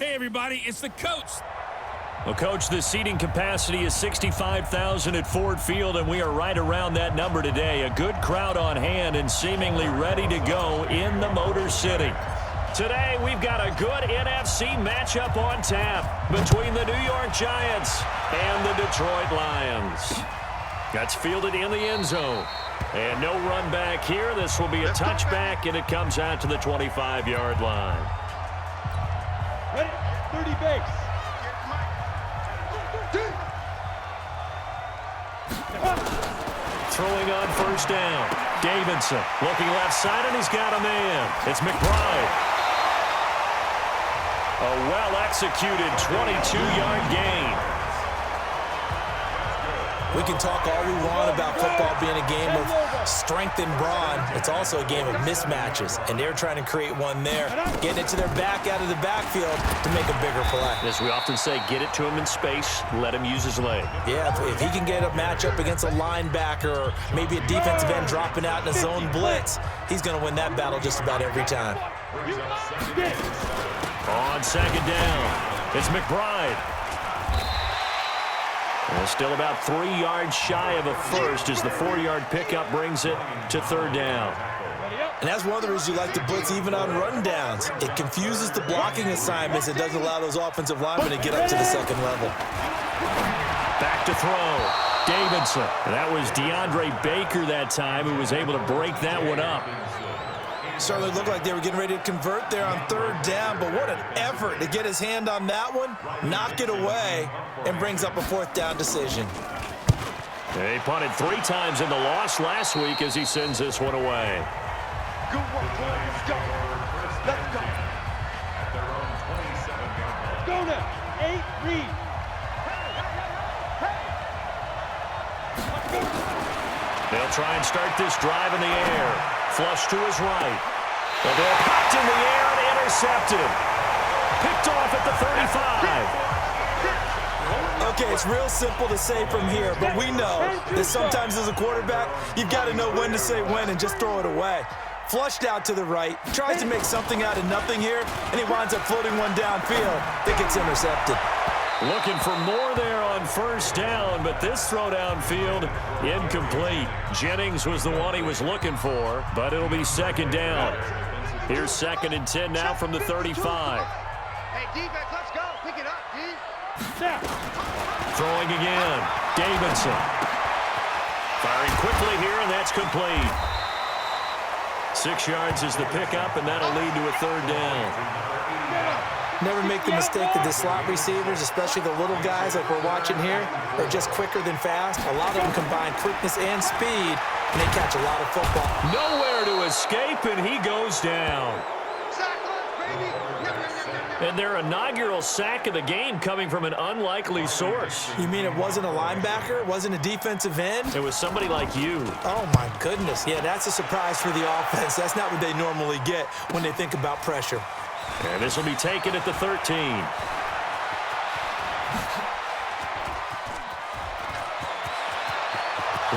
Hey, everybody, it's the coach. Well, Coach, the seating capacity is 65,000 at Ford Field, and we are right around that number today. A good crowd on hand and seemingly ready to go in the Motor City. Today, we've got a good NFC matchup on tap between the New York Giants and the Detroit Lions. That's fielded in the end zone. And no run back here. This will be a touchback, and it comes out to the 25-yard line. Ready? 30 base. Throwing on first down. Davidson looking left side, and he's got a man. It's McBride. A well-executed 22-yard gain. We can talk all we want about football being a game of strength and brawn. It's also a game of mismatches, and they're trying to create one there, getting it to their back out of the backfield to make a bigger play. As we often say, get it to him in space, let him use his leg. Yeah, if he can get a matchup against a linebacker or maybe a defensive end dropping out in a zone blitz, he's going to win that battle just about every time. On second down, it's McBride. And still about 3 yards shy of a first as the 4-yard pickup brings it to third down. And that's one of the reasons you like to blitz even on run downs. It confuses the blocking assignments. It doesn't allow those offensive linemen to get up to the second level. Back to throw. Davidson. And that was DeAndre Baker that time who was able to break that one up. Certainly looked like they were getting ready to convert there on third down, but what an effort to get his hand on that one, knock it away, and brings up a fourth down decision. He punted 3 times in the loss last week as he sends this one away. Good work, boys. Let's go. Let's go. Go now. 8, read. They'll try and start this drive in the air. Flush to his right. The ball popped in the air and intercepted. Picked off at the 35. Okay, it's real simple to say from here, but we know that sometimes as a quarterback, you've got to know when to say when and just throw it away. Flushed out to the right, tries to make something out of nothing here, and he winds up floating one downfield that gets intercepted. Looking for more there on first down, but this throw downfield incomplete. Jennings was the one he was looking for, but it'll be second down. Here's 2nd and 10 now from the 35. Hey, defense, let's go. Pick it up, D. Throwing again. Davidson. Firing quickly here, and that's complete. 6 yards is the pickup, and that'll lead to a third down. Never make the mistake that the slot receivers, especially the little guys like we're watching here, are just quicker than fast. A lot of them combine quickness and speed, and they catch a lot of football. Nowhere to escape, and he goes down. And their inaugural sack of the game coming from an unlikely source. You mean it wasn't a linebacker? It wasn't a defensive end? It was somebody like you. Oh, my goodness. Yeah, that's a surprise for the offense. That's not what they normally get when they think about pressure. And this will be taken at the 13.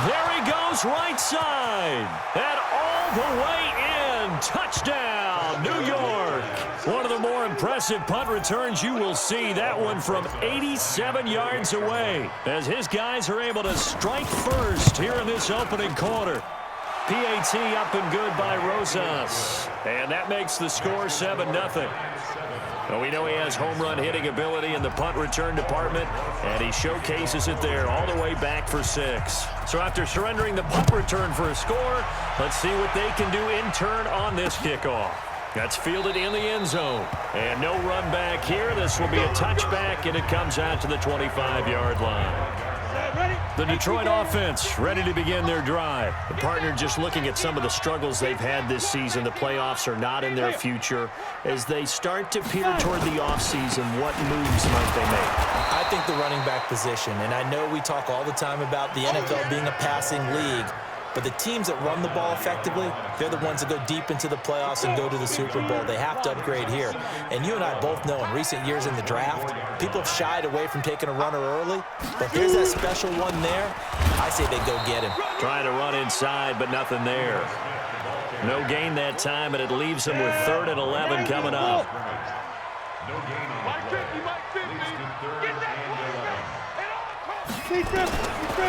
There he goes, right side. And all the way in. Touchdown, New York. One of the more impressive punt returns you will see. That one from 87 yards away. As his guys are able to strike first here in this opening quarter. PAT up and good by Rosas. And that makes the score 7-0. Well, we know he has home run hitting ability in the punt return department, and he showcases it there all the way back for 6. So after surrendering the punt return for a score, let's see what they can do in turn on this kickoff. That's fielded in the end zone. And no run back here. This will be a touchback, and it comes out to the 25-yard line. The Detroit offense ready to begin their drive. The partner just looking at some of the struggles they've had this season. The playoffs are not in their future. As they start to peer toward the offseason, what moves might they make? I think the running back position, and I know we talk all the time about the NFL being a passing league, but the teams that run the ball effectively, they're the ones that go deep into the playoffs and go to the Super Bowl. They have to upgrade here. And you and I both know in recent years in the draft, people have shied away from taking a runner early. But there's that special one there. I say they go get him. Trying to run inside, but nothing there. No gain that time, and it leaves them with 3rd and 11 coming up. No gain on tricky, might fit me. Get that quarterback.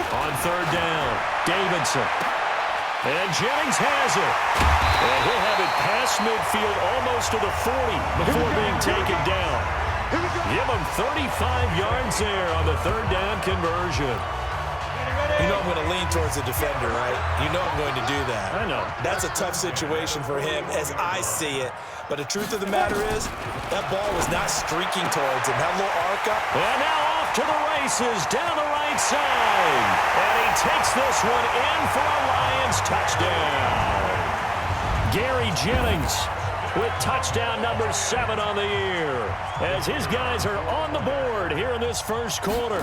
On third down, Davidson. And Jennings has it. And he'll have it past midfield almost to the 40 before being taken down. Give him 35 yards there on the third down conversion. You know I'm going to lean towards the defender, right? You know I'm going to do that. I know. That's a tough situation for him as I see it. But the truth of the matter is, that ball was not streaking towards him. That little arc up. And now off to the races down the right side. And he takes this one in for a Lions touchdown. Gary Jennings with touchdown number 7 on the year, as his guys are on the board here in this first quarter.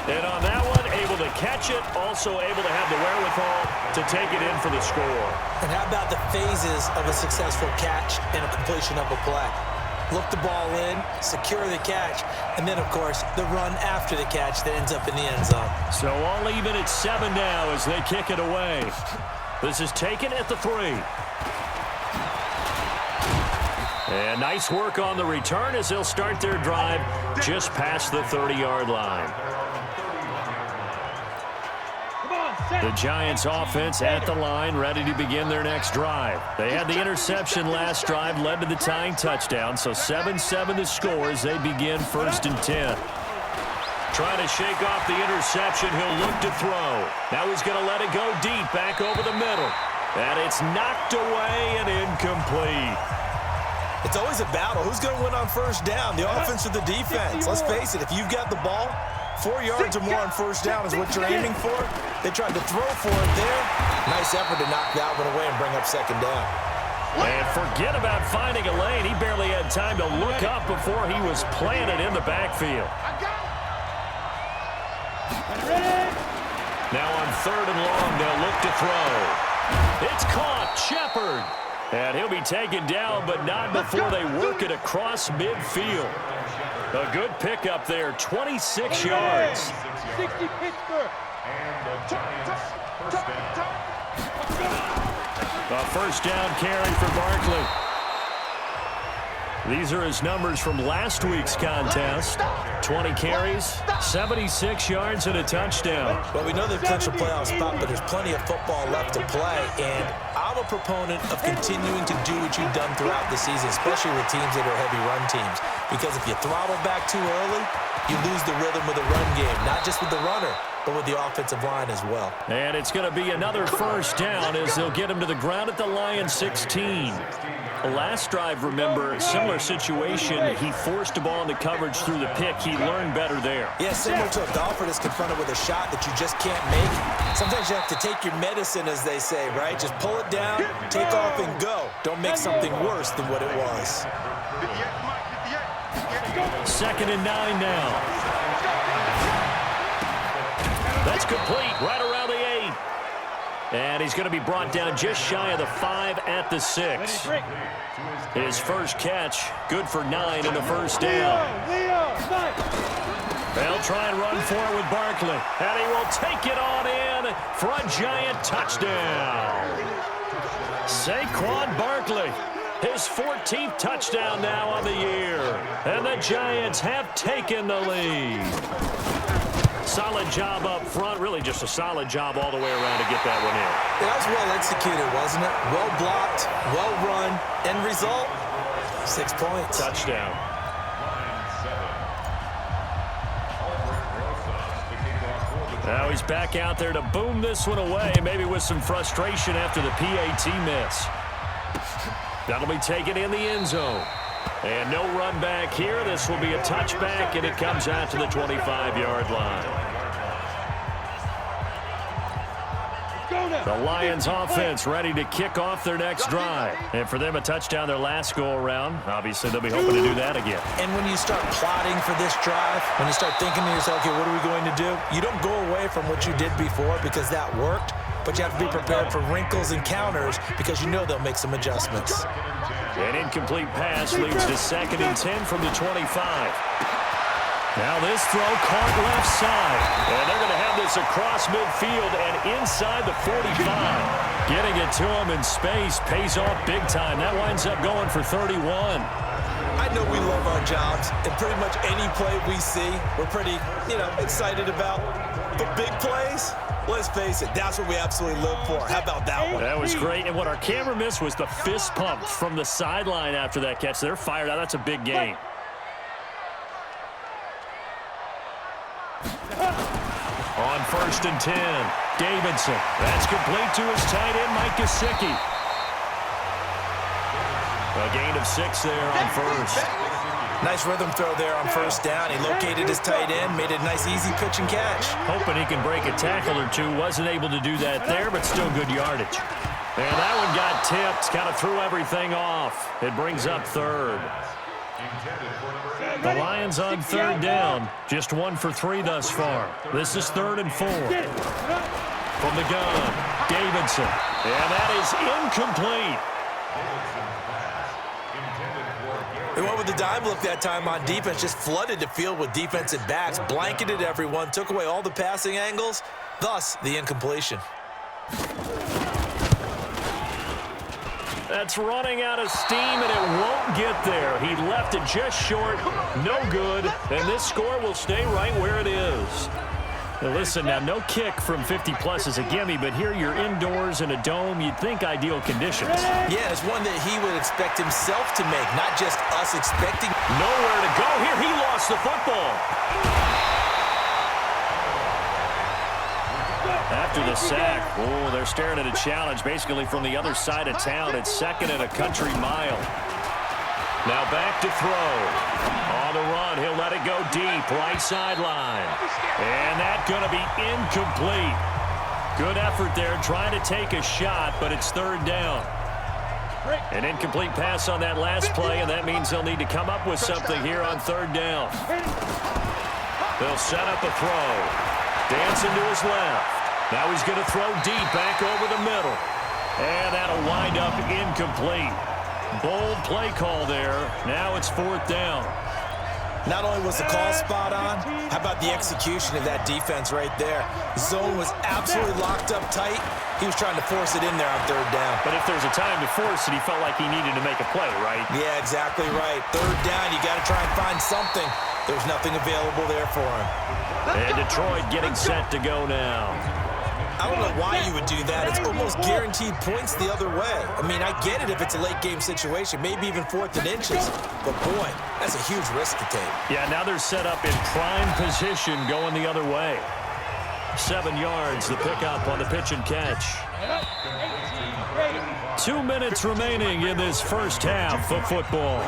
And on that one, able to catch it, also able to have the wherewithal to take it in for the score. And how about the phases of a successful catch and a completion of a play? Look the ball in, secure the catch, and then, of course, the run after the catch that ends up in the end zone. So all even at 7 now as they kick it away. This is taken at the 3. And nice work on the return as they'll start their drive just past the 30-yard line. The Giants offense at the line, ready to begin their next drive. They had the interception last drive, led to the tying touchdown, so 7-7 the score as they begin 1st and 10. Trying to shake off the interception, he'll look to throw. Now he's going to let it go deep, back over the middle. And it's knocked away and incomplete. It's always a battle. Who's going to win on first down, the offense or the defense? Let's face it, if you've got the ball, 4 yards or more on first down is what you're aiming for. They tried to throw for it there. Nice effort to knock that one away and bring up 2nd down. And forget about finding a lane. He barely had time to look up before he was planted in the backfield. Now on 3rd and long, they'll look to throw. It's caught. Shepard. And he'll be taken down, but not before they work it across midfield. A good pickup there, 26 yards. 60 Pittsburgh. A first down carry for Barkley. These are his numbers from last week's contest. 20 carries, 76 yards, and a touchdown. Well, we know they've clinched a playoff spot, but there's plenty of football left to play, and I'm a proponent of continuing to do what you've done throughout the season, especially with teams that are heavy run teams, because if you throttle back too early, you lose the rhythm with the run game, not just with the runner, but with the offensive line as well. And it's going to be another first down as they'll get him to the ground at the Lions 16. The last drive, remember, similar situation. He forced a ball into coverage through the pick. He learned better there. Yeah, similar to a golfer that's confronted with a shot that you just can't make. Sometimes you have to take your medicine, as they say, right? Just pull it down, take off, and go. Don't make something worse than what it was. 2nd and 9 now. That's complete, right around the 8. And he's going to be brought down just shy of the 5 at the 6. His first catch, good for 9 in the first down. They'll try and run for it with Barkley. And he will take it on in for a Giant touchdown. Saquon Barkley, his 14th touchdown now on the year. And the Giants have taken the lead. Solid job up front, really just a solid job all the way around to get that one in. That was well executed, wasn't it? Well blocked, well run. End result, 6 points. Touchdown. Now he's back out there to boom this one away, maybe with some frustration after the PAT miss. That'll be taken in the end zone. And no run back here. This will be a touchback, and it comes out to the 25-yard line. The Lions offense ready to kick off their next drive. And for them, a touchdown their last go-around. Obviously, they'll be hoping to do that again. And when you start plotting for this drive, when you start thinking to yourself, okay, what are we going to do? You don't go away from what you did before because that worked, but you have to be prepared for wrinkles and counters because you know they'll make some adjustments. An incomplete pass leads to 2nd and 10 from the 25. Now this throw caught left side. And they're going to have this across midfield and inside the 45. Getting it to him in space pays off big time. That winds up going for 31. I I know we love our jobs, and pretty much any play we see, we're pretty, excited about. But big plays, let's face it, that's what we absolutely live for. How about that one? That was great, and what our camera missed was the fist pump from the sideline after that catch. They're fired out. That's a big gain. On 1st and 10, Davidson. That's complete to his tight end, Mike Gesicki. A gain of 6 there on first. Nice rhythm throw there on 1st down. He located his tight end, made it a nice, easy pitch and catch. Hoping he can break a tackle or two. Wasn't able to do that there, but still good yardage. And that one got tipped. Kind of threw everything off. It brings up 3rd. The Lions on 3rd down. Just 1 for 3 thus far. This is 3rd and 4. From the gun, Davidson. And that is incomplete. They went with the dime look that time on defense, just flooded the field with defensive backs, blanketed everyone, took away all the passing angles, thus the incompletion. That's running out of steam, and it won't get there. He left it just short, no good, and this score will stay right where it is. Now listen, now no kick from 50-plus is a gimme, but here you're indoors in a dome. You'd think ideal conditions. Yeah, it's one that he would expect himself to make, not just us expecting. Nowhere to go here. He lost the football. After the sack, oh, they're staring at a challenge basically from the other side of town. It's 2nd and a country mile. Now back to throw. On the run, he'll let it go deep, right sideline. And that's going to be incomplete. Good effort there, trying to take a shot, but it's 3rd down. An incomplete pass on that last play, and that means they'll need to come up with something here on 3rd down. They'll set up a throw. Dancing to his left. Now he's going to throw deep back over the middle. And that'll wind up incomplete. Bold play call there. Now it's 4th down. Not only was the call spot on, how about the execution of that defense right there? Zone was absolutely locked up tight. He was trying to force it in there on 3rd down. But if there's a time to force it, he felt like he needed to make a play, right? Yeah, exactly right. 3rd down, you got to try and find something. There's nothing available there for him. And Detroit getting set to go now. I don't know why you would do that. It's almost guaranteed points the other way. I mean, I get it if it's a late game situation, maybe even 4th and inches. But, boy, that's a huge risk to take. Yeah, now they're set up in prime position going the other way. 7 yards, the pickup on the pitch and catch. 2 minutes remaining in this first half of football.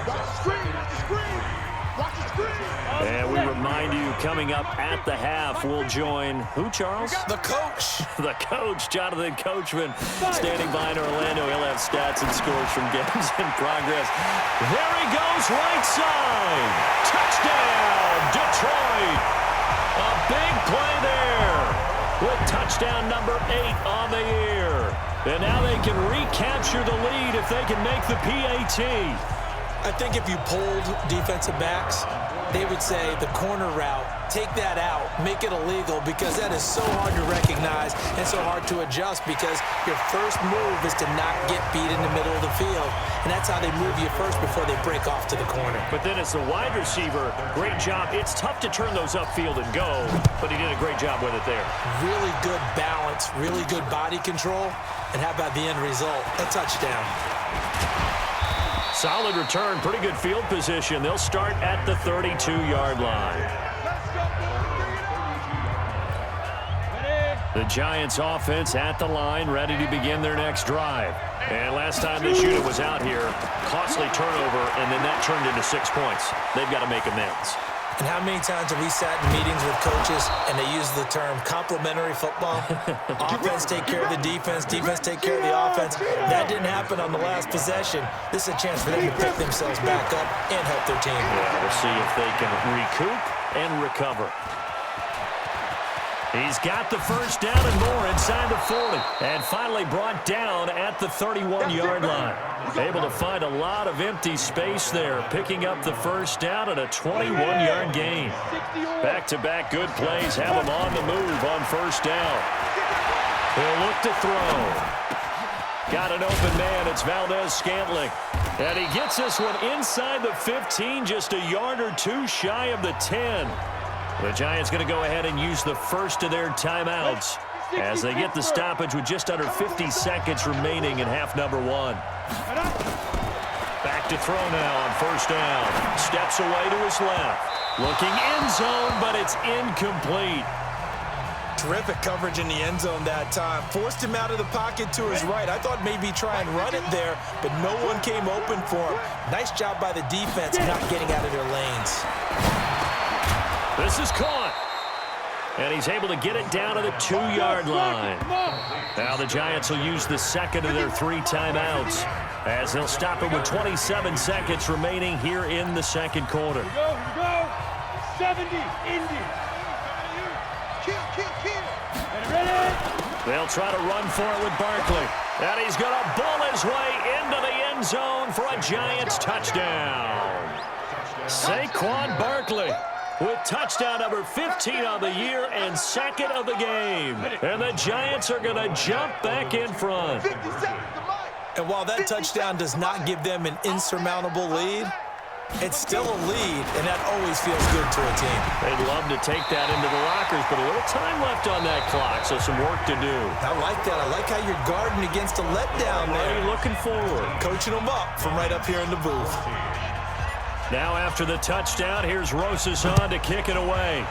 And we remind you, coming up at the half, we'll join who, Charles? The coach. The coach, Jonathan Coachman, standing by in Orlando. He'll have stats and scores from games in progress. There he goes, right side. Touchdown, Detroit. A big play there with touchdown number 8 on the year. And now they can recapture the lead if they can make the PAT. I think if you polled defensive backs, they would say the corner route, take that out, make it illegal, because that is so hard to recognize and so hard to adjust, because your first move is to not get beat in the middle of the field. And that's how they move you first before they break off to the corner. But then as the wide receiver, great job. It's tough to turn those upfield and go, but he did a great job with it there. Really good balance, really good body control. And how about the end result? A touchdown. Solid return, pretty good field position. They'll start at the 32-yard line. The Giants offense at the line, ready to begin their next drive. And last time this unit was out here, costly turnover, and then that turned into 6 points. They've got to make amends. And how many times have we sat in meetings with coaches and they use the term complementary football? Offense take care of the defense, defense take care of the offense. That didn't happen on the last possession. This is a chance for them to pick themselves back up and help their team. Yeah, we'll see if they can recoup and recover. He's got the first down and more inside the 40. And finally brought down at the 31-yard line. Able to find a lot of empty space there, picking up the first down and a 21-yard gain. Back-to-back good plays have him on the move on first down. He'll look to throw. Got an open man. It's Valdez-Scantling. And he gets this one inside the 15, just a yard or two shy of the 10. The Giants going to go ahead and use the first of their timeouts as they get the stoppage with just under 50 seconds remaining in half number one. Back to throw now on first down. Steps away to his left. Looking end zone, but it's incomplete. Terrific coverage in the end zone that time. Forced him out of the pocket to his right. I thought maybe try and run it there, but no one came open for him. Nice job by the defense not getting out of their lanes. This is caught. And he's able to get it down to the 2-yard line. Now the Giants will use the second of their 3 timeouts as they'll stop it with 27 seconds remaining here in the second quarter. Here we go. 70, Indy. Kill. Ready? They'll try to run for it with Barkley. And he's going to bull his way into the end zone for a Giants touchdown. Saquon Barkley with touchdown number 15 on the year and second of the game. And the Giants are going to jump back in front. And while that touchdown does not give them an insurmountable lead, it's still a lead, and that always feels good to a team. They'd love to take that into the lockers, but a little time left on that clock, so some work to do. I like that. I like how you're guarding against a letdown there. Already looking forward. Coaching them up from right up here in the booth. Now after the touchdown, here's Rosas on to kick it away.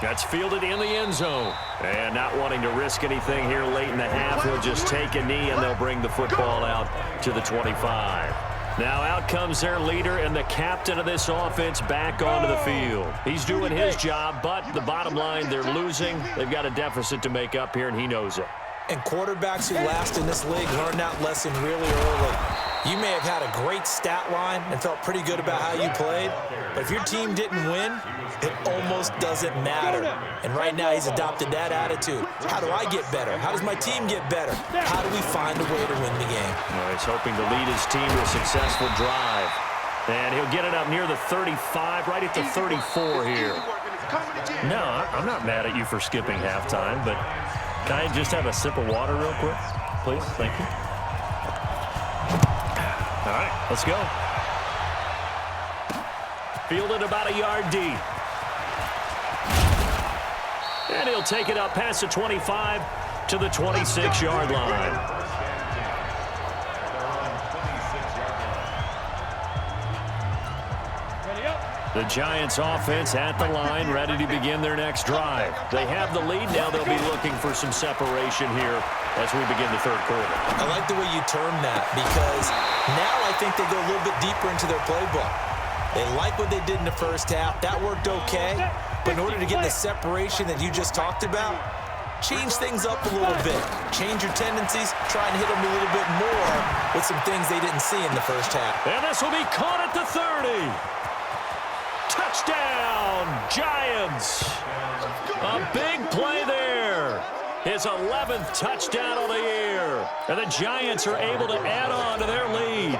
That's fielded in the end zone. And not wanting to risk anything here late in the half, he'll just take a knee and they'll bring the football out to the 25. Now out comes their leader and the captain of this offense back onto the field. He's doing his job, but the bottom line, they're losing. They've got a deficit to make up here, and he knows it. And quarterbacks who last in this league learn that lesson really early. You may have had a great stat line and felt pretty good about how you played, but if your team didn't win, it almost doesn't matter. And right now he's adopted that attitude. How do I get better? How does my team get better? How do we find a way to win the game? Well, he's hoping to lead his team to a successful drive. And he'll get it up near the 35, right at the 34 here. No, I'm not mad at you for skipping halftime, but can I just have a sip of water real quick, please? Thank you. All right, let's go. Fielded about a yard deep. And he'll take it up past the 25 to the 26-yard line. The Giants offense at the line, ready to begin their next drive. They have the lead. Now they'll be looking for some separation here as we begin the third quarter. I like the way you term that because now I think they go a little bit deeper into their playbook. They like what they did in the first half. That worked okay. But in order to get the separation that you just talked about, change things up a little bit. Change your tendencies. Try and hit them a little bit more with some things they didn't see in the first half. And this will be caught at the 30. Touchdown, Giants. A big play there. His 11th touchdown of the year. And the Giants are able to add on to their lead.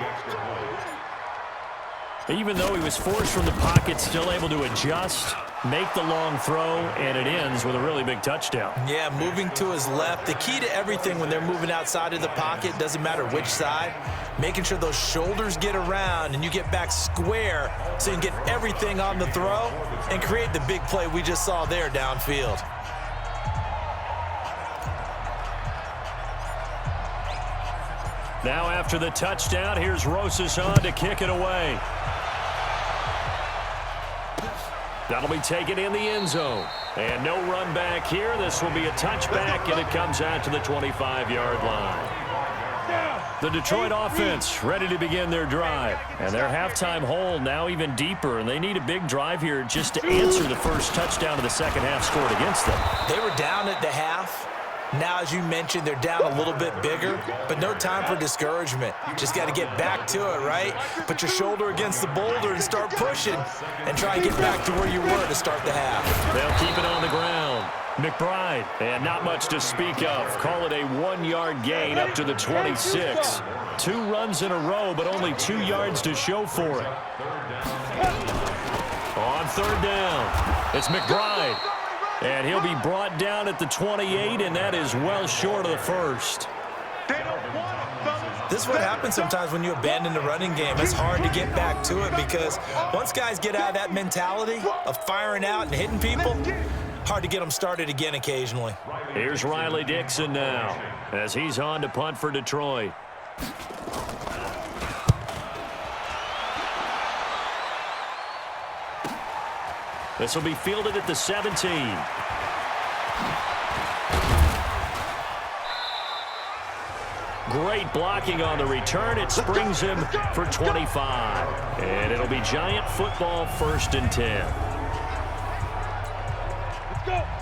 Even though he was forced from the pocket, still able to adjust, make the long throw, and it ends with a really big touchdown. Yeah, moving to his left. The key to everything when they're moving outside of the pocket, doesn't matter which side, making sure those shoulders get around and you get back square so you can get everything on the throw and create the big play we just saw there downfield. Now after the touchdown, here's Rosas on to kick it away. That'll be taken in the end zone. And no run back here. This will be a touchback, and it comes out to the 25-yard line. The Detroit offense ready to begin their drive. And their halftime hole now even deeper, and they need a big drive here just to answer the first touchdown of the second half scored against them. They were down at the half. Now, as you mentioned, they're down a little bit bigger, but no time for discouragement. Just got to get back to it, right? Put your shoulder against the boulder and start pushing and try and get back to where you were to start the half. They'll keep it on the ground. McBride, and not much to speak of. Call it a 1-yard gain up to the 26. 2 runs in a row, but only 2 yards to show for it. On third down, it's McBride. And he'll be brought down at the 28, and that is well short of the first. This is what happens sometimes when you abandon the running game. It's hard to get back to it because once guys get out of that mentality of firing out and hitting people, hard to get them started again occasionally. Here's Riley Dixon now as he's on to punt for Detroit. This will be fielded at the 17. Great blocking on the return. It springs him for 25. And it'll be Giant football, 1st and 10.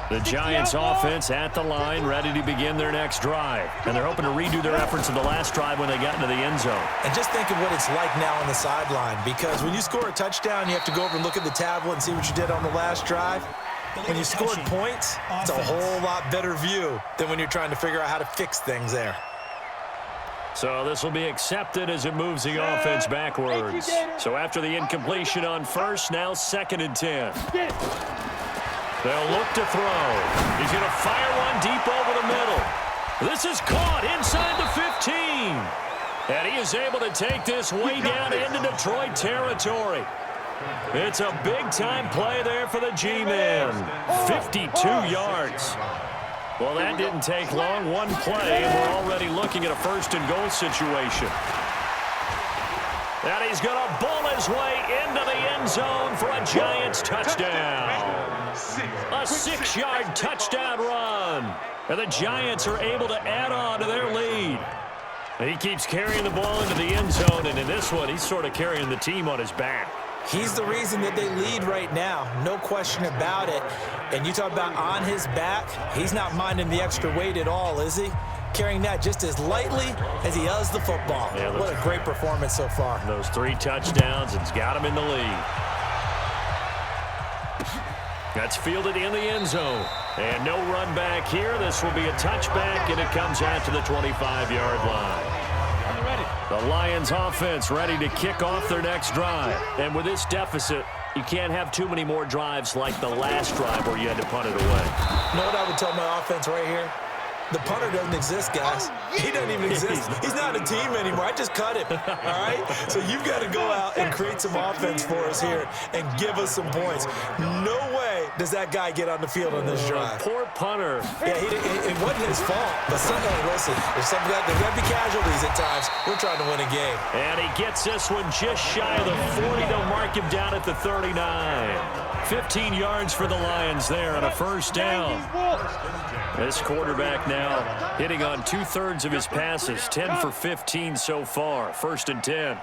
The Giants offense at the line, ready to begin their next drive. And they're hoping to redo their efforts in the last drive when they got into the end zone. And just think of what it's like now on the sideline, because when you score a touchdown, you have to go over and look at the tablet and see what you did on the last drive. When you scored points, it's a whole lot better view than when you're trying to figure out how to fix things there. So this will be accepted as it moves the offense backwards. So after the incompletion on first, now 2nd and 10. They'll look to throw. He's going to fire one deep over the middle. This is caught inside the 15. And he is able to take this way down into Detroit territory. It's a big-time play there for the G-Men. 52 yards. Well, that didn't take long. One play, and we're already looking at a 1st and goal situation. And he's going to bull his way into the end zone for a Giants touchdown. A 6-yard touchdown run. And the Giants are able to add on to their lead. He keeps carrying the ball into the end zone, and in this one, he's sort of carrying the team on his back. He's the reason that they lead right now, no question about it. And you talk about on his back, he's not minding the extra weight at all, is he? Carrying that just as lightly as he does the football. Yeah, what a great performance so far. Those 3 touchdowns, it's got him in the lead. That's fielded in the end zone. And no run back here. This will be a touchback, and it comes out to the 25-yard line. The Lions offense ready to kick off their next drive. And with this deficit, you can't have too many more drives like the last drive where you had to punt it away. You know what I would tell my offense right here? The punter doesn't exist, guys. He doesn't even exist. He's not a team anymore. I just cut him, all right? So you've got to go out and create some offense for us here and give us some points. No way does that guy get on the field on this drive. Poor punter. Yeah, it wasn't his fault. But listen, there's got to be casualties at times. We're trying to win a game. And he gets this one just shy of the 40. They'll mark him down at the 39. 15 yards for the Lions there on a 1st down. This quarterback now hitting on 2/3 of his passes, 10 for 15 so far. 1st and 10.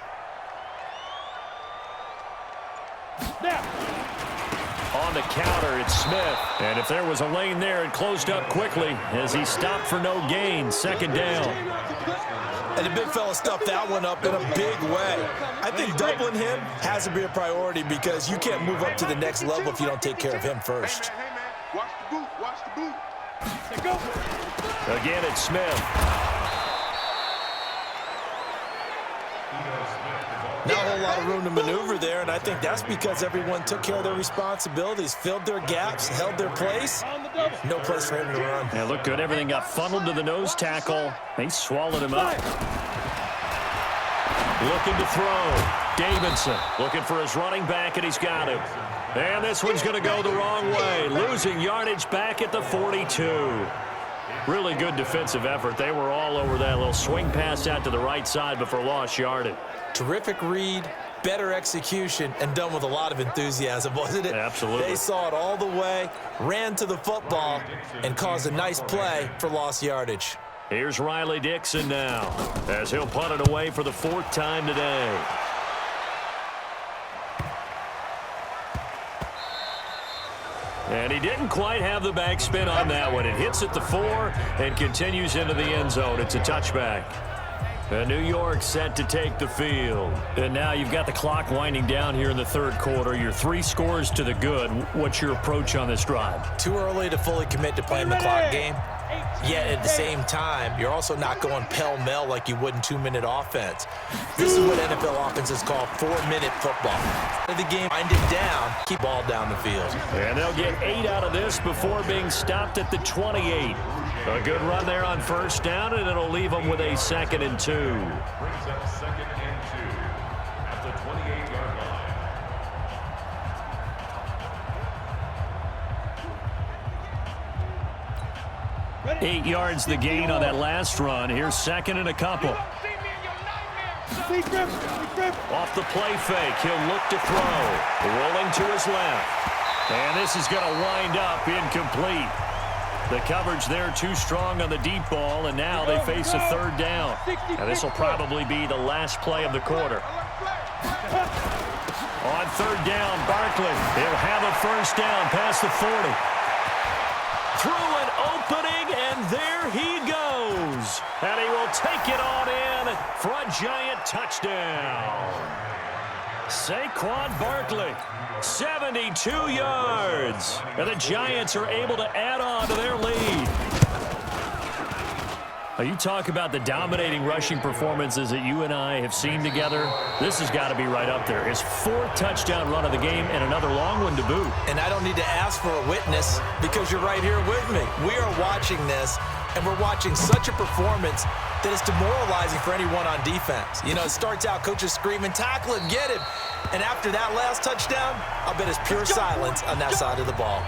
On the counter, it's Smith. And if there was a lane there, it closed up quickly as he stopped for no gain. 2nd down. And the big fella stuffed that one up in a big way. I think doubling him has to be a priority because you can't move up to the next level if you don't take care of him first. Watch the boot. Watch the boot. Again, it's Smith. Not a whole lot of room to maneuver there, and I think that's because everyone took care of their responsibilities, filled their gaps, held their place. No place for him to run. Yeah, looked good. Everything got funneled to the nose tackle. They swallowed him up. Looking to throw. Davidson looking for his running back, and he's got him. And this one's going to go the wrong way. Losing yardage back at the 42. Really good defensive effort. They were all over that little swing pass out to the right side before lost yardage. Terrific read, better execution, and done with a lot of enthusiasm, wasn't it? Absolutely. They saw it all the way, ran to the football, and caused a nice play for lost yardage. Here's Riley Dixon now as he'll punt it away for the 4th time today. And he didn't quite have the backspin on that one. It hits at the 4 and continues into the end zone. It's a touchback. And New York set to take the field. And now you've got the clock winding down here in the 3rd quarter. You're 3 scores to the good. What's your approach on this drive? Too early to fully commit to playing the clock game. Yet at the same time, you're also not going pell-mell like you would in 2-minute offense. This is what NFL offenses call 4-minute football. The game, wind it down, keep ball down the field. And they'll get 8 out of this before being stopped at the 28. A good run there on first down, and it'll leave them with a 2nd and 2. Brings up 2nd and 2 at the 28-yard line. 8 yards the gain on that last run. Here's 2nd and a couple. Off the play fake, he'll look to throw. Rolling to his left. And this is going to wind up incomplete. The coverage there too strong on the deep ball, and now they face a 3rd down. Now this will probably be the last play of the quarter. On 3rd down, Barkley. He'll have a 1st down past the 40. Through an opening, and there he goes. And he will take it on in for a giant touchdown. Saquon Barkley, 72 yards. And the Giants are able to add on to their lead. You talk about the dominating rushing performances that you and I have seen together. This has got to be right up there. His 4th touchdown run of the game and another long one to boot. And I don't need to ask for a witness because you're right here with me. We are watching this, and we're watching such a performance that is demoralizing for anyone on defense. You know, it starts out, coaches screaming, tackle him, get him. And after that last touchdown, I'll bet it's pure silence on that side of the ball.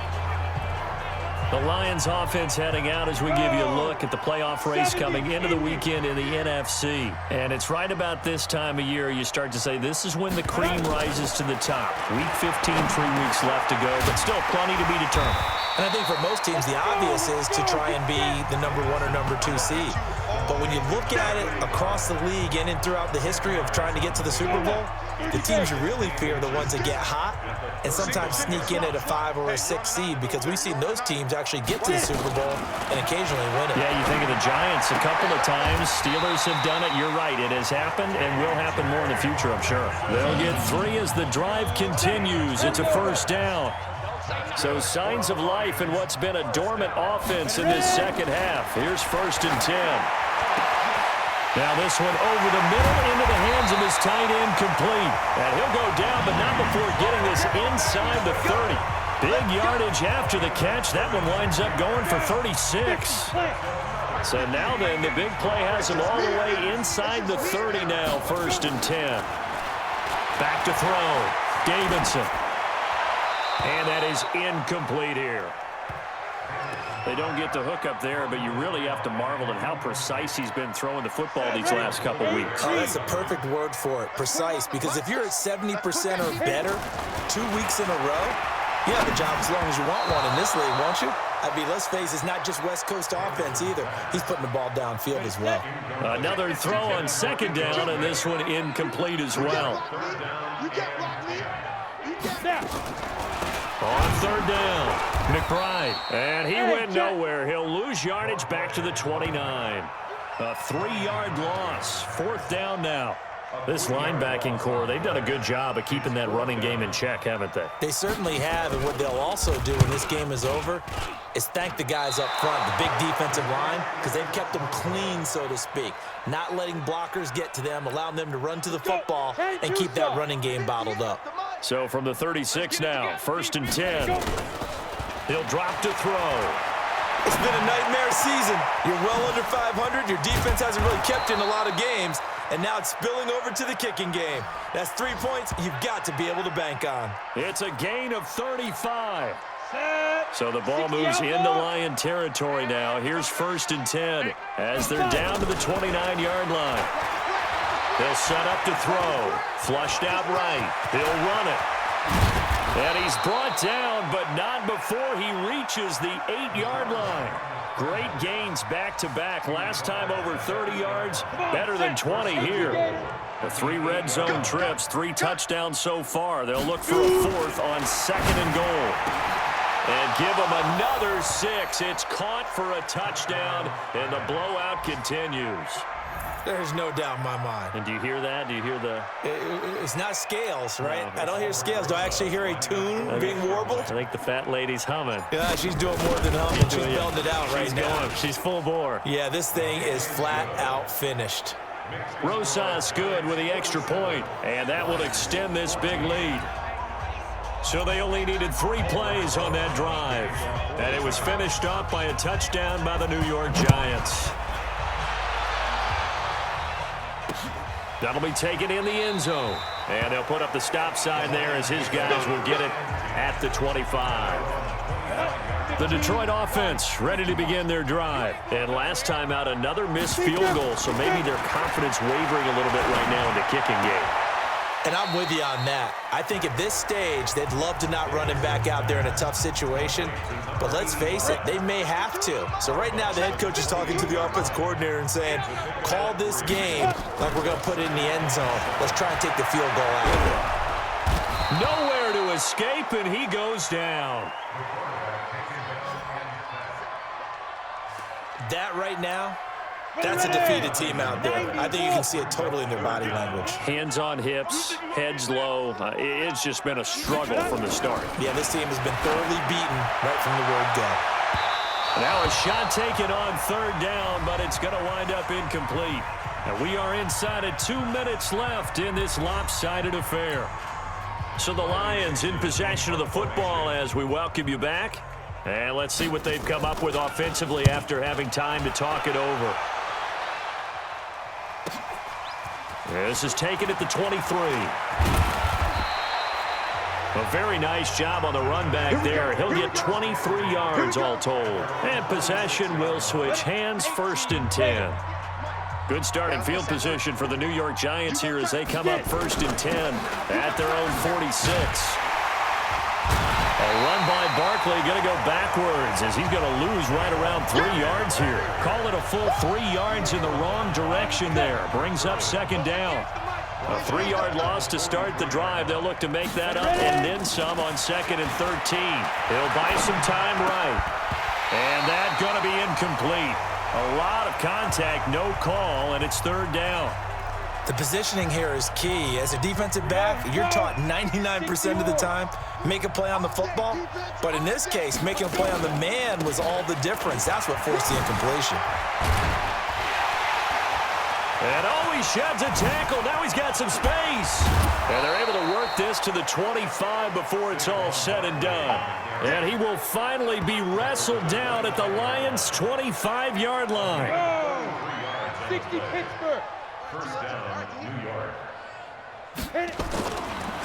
The Lions offense heading out as we give you a look at the playoff race coming into the weekend in the NFC. And it's right about this time of year you start to say this is when the cream rises to the top. Week 15, 3 weeks left to go, but still plenty to be determined. And I think for most teams, the obvious is to try and be the number 1 or number 2 seed. But when you look at it across the league and throughout the history of trying to get to the Super Bowl, the teams you really fear are the ones that get hot and sometimes sneak in at a 5 or a 6 seed, because we've seen those teams actually get to the Super Bowl and occasionally win it. Yeah, you think of the Giants a couple of times. Steelers have done it. You're right. It has happened and will happen more in the future, I'm sure. They'll get 3 as the drive continues. It's a 1st down. So signs of life in what's been a dormant offense in this 2nd half. Here's 1st and 10. Now this one over the middle into the hands of his tight end, complete. And he'll go down, but not before getting this inside the 30. Big yardage after the catch. That one winds up going for 36. So now then, the big play has him all the way inside the 30 now, 1st and 10. Back to throw. Davidson. And that is incomplete here. They don't get the hook up there, but you really have to marvel at how precise he's been throwing the football these last couple weeks. Oh, that's a perfect word for it, precise, because if you're at 70% or better 2 weeks in a row, you have a job as long as you want one in this league, won't you? I mean, let's face it, it's not just West Coast offense either. He's putting the ball downfield as well. Another throw on 2nd down, and this one incomplete as well. On 3rd down, McBride. And he went nowhere. He'll lose yardage back to the 29. A 3-yard loss. 4th down now. This linebacking core, they've done a good job of keeping that running game in check, haven't they? They certainly have, and what they'll also do when this game is over is thank the guys up front, the big defensive line, because they've kept them clean, so to speak. Not letting blockers get to them, allowing them to run to the football and keep that running game bottled up. So from the 36 now, 1st and 10. He'll drop to throw. It's been a nightmare season. You're well under 500. Your defense hasn't really kept in a lot of games, and now it's spilling over to the kicking game. That's 3 points you've got to be able to bank on. It's a gain of 35. So the ball moves into Lion territory now. Here's 1st and 10 as they're down to the 29-yard line. They'll set up to throw. Flushed out right. He'll run it. And he's brought down, but not before he reaches the 8-yard line. Great gains back-to-back. Last time over 30 yards, better than 20 here. The 3 red zone trips, 3 touchdowns so far. They'll look for a 4th on 2nd and goal. And give him another 6. It's caught for a touchdown, and the blowout continues. There's no doubt in my mind. And do you hear that? Do you hear the... It's not scales, right? No. I don't hear scales. Do I actually hear a tune being warbled? I think the fat lady's humming. Yeah, she's doing more than humming. She's belting it out right now. She's full bore. Yeah, this thing is flat out finished. Rosas good with the extra point, and that will extend this big lead. So they only needed 3 plays on that drive, and it was finished off by a touchdown by the New York Giants. That'll be taken in the end zone, and they'll put up the stop sign there as his guys will get it at the 25. The Detroit offense ready to begin their drive. And last time out, another missed field goal, so maybe their confidence wavering a little bit right now in the kicking game. And I'm with you on that. I think at this stage, they'd love to not run him back out there in a tough situation. But let's face it, they may have to. So right now, the head coach is talking to the offense coordinator and saying, call this game like we're going to put it in the end zone. Let's try and take the field goal out of it. Nowhere to escape, and he goes down. That right now, that's a defeated team out there. I think you can see it totally in their body language. Hands on hips, heads low. It's just been a struggle from the start. Yeah, this team has been thoroughly beaten right from the word go. Now a shot taken on 3rd down, but it's going to wind up incomplete. And we are inside of 2 minutes left in this lopsided affair. So the Lions in possession of the football as we welcome you back. And let's see what they've come up with offensively after having time to talk it over. This is taken at the 23. A very nice job on the run back there. He'll get 23 yards all told. And possession will switch hands, 1st and 10. Good start in field position for the New York Giants here as they come up 1st and 10 at their own 46. A run by Barkley, going to go backwards as he's going to lose right around 3 yards here. Call it a full 3 yards in the wrong direction there. Brings up 2nd down. A 3-yard loss to start the drive. They'll look to make that up and then some on 2nd and 13. He'll buy some time right. And that's going to be incomplete. A lot of contact, no call, and it's 3rd down. The positioning here is key. As a defensive back, you're taught 99% of the time, make a play on the football. But in this case, making a play on the man was all the difference. That's what forced the incompletion. And he sheds a tackle. Now he's got some space. And they're able to work this to the 25 before it's all said and done. And he will finally be wrestled down at the Lions' 25-yard line. 60 Pittsburgh. 1st down, New York.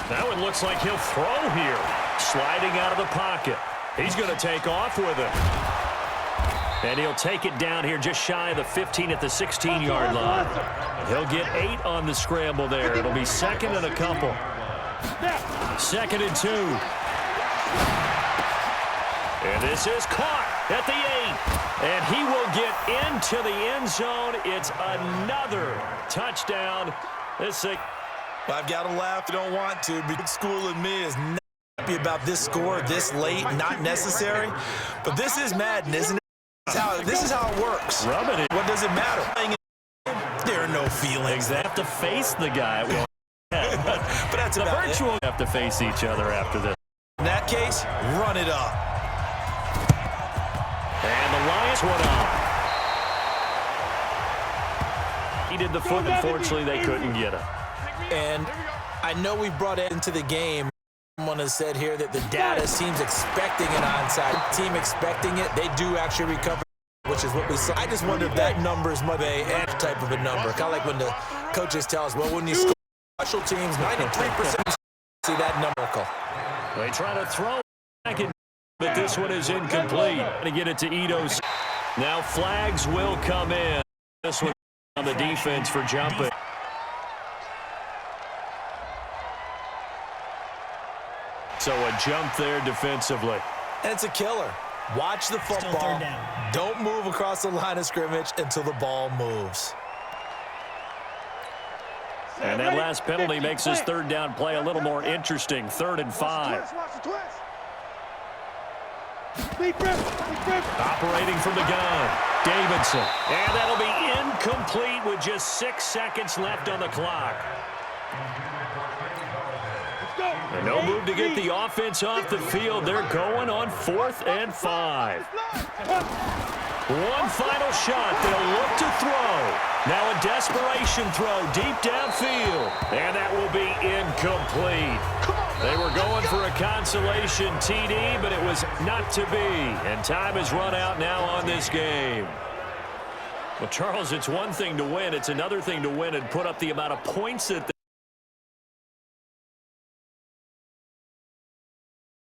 That one looks like he'll throw here. Sliding out of the pocket. He's going to take off with it. And he'll take it down here just shy of the 15 at the 16-yard line. He'll get 8 on the scramble there. It'll be 2nd and a couple. 2nd and 2. And this is caught at the 8. And he will get into the end zone. It's another touchdown. This thing. I've got to laugh. You don't want to. Big school in me is not happy about this score this late, not necessary. But this is Madden, isn't it? This is how it works. Rubbing it. What does it matter? There are no feelings. They have to face the guy. But that's the about virtual it. have to face each other after this. In that case, run it up. And the Lions went up. He did the foot. Unfortunately, they couldn't get him. And I know we brought it into the game. Someone has said here that the data seems expecting an onside. Team expecting it, they do actually recover, which is what we saw. I just wonder if that number is more of a type of a number. Kind of like when the coaches tell us, well, when you score special teams, 93% see that number. They try to throw back in, but this one is incomplete. To get it to Ito. Now flags will come in. This one on the defense for jumping. So a jump there defensively. And it's a killer. Watch the football. Don't move across the line of scrimmage until the ball moves. And that last penalty makes his 3rd down play a little more interesting. 3rd and 5. Operating from the gun, Davidson. And that'll be incomplete with just 6 seconds left on the clock. And no move to get the offense off the field. They're going on 4th and 5. One final shot. They'll look to throw. Now a desperation throw deep downfield. And that will be incomplete. They were going for a consolation TD, but it was not to be. And time has run out now on this game. Well, Charles, it's one thing to win. It's another thing to win and put up the amount of points that